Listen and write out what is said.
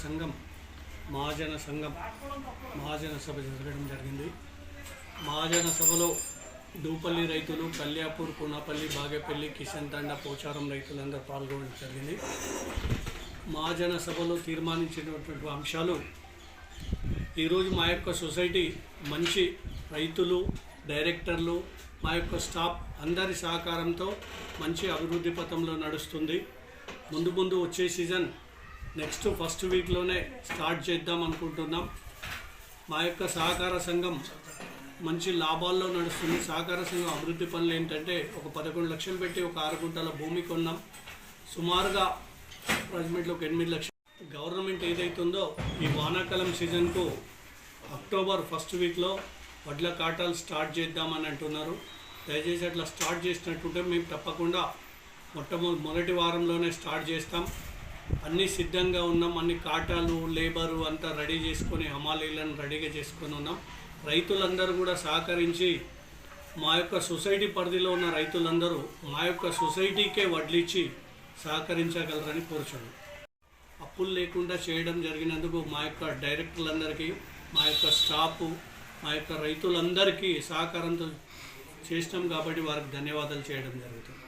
సంఘం మహాజన సభ జరగడం జరిగింది. మహాజన సభలో దూపల్లి రైతులు, కల్యాపూర్, కూనాపల్లి, బాగేపల్లి, కిషన్ తండా, పోచారం రైతులందరూ పాల్గొనడం జరిగింది. మహాజన సభలో తీర్మానించినటువంటి అంశాలు, ఈరోజు మా యొక్క సొసైటీ మంచి రైతులు, డైరెక్టర్లు, మా యొక్క స్టాఫ్ అందరి సహకారంతో మంచి అభివృద్ధి పథంలో నడుస్తుంది. ముందు వచ్చే సీజన్ నెక్స్ట్ ఫస్ట్ వీక్లోనే స్టార్ట్ చేద్దాం అనుకుంటున్నాం. మా యొక్క సహకార సంఘం మంచి లాభాల్లో నడుస్తుంది. సహకార సంఘం అభివృద్ధి పనులు ఏంటంటే, ఒక 11 లక్షలు పెట్టి ఒక 6 గుంటల భూమి కొన్నాం. సుమారుగా అప్రాక్సిమేట్లీ ఒక 8 లక్షలు. గవర్నమెంట్ ఏదైతుందో ఈ వానాకాలం సీజన్కు అక్టోబర్ ఫస్ట్ వీక్లో వడ్ల కాటాలు స్టార్ట్ చేద్దామని అంటున్నారు. దయచేసి అట్లా స్టార్ట్ చేసినట్టుంటే మేము తప్పకుండా మొదటి వారంలోనే స్టార్ట్ చేస్తాం. అన్నీ సిద్ధంగా ఉన్నాం. అన్ని కాటాలు, లేబరు అంతా రెడీ చేసుకొని, హమాలీలను రెడీగా చేసుకొని ఉన్నాం. రైతులందరూ కూడా సహకరించి మా యొక్క సొసైటీ పరిధిలో ఉన్న రైతులందరూ మా యొక్క సొసైటీకే వడ్లిచ్చి సహకరించగలరని కోరుచున్నాం. అప్పులు లేకుండా చేయడం జరిగినందుకు మా యొక్క డైరెక్టర్లందరికీ, మా యొక్క స్టాఫ్, మా యొక్క రైతులందరికీ సహకారంతో చేసినాం కాబట్టి వారికి ధన్యవాదాలు చేయడం జరుగుతుంది.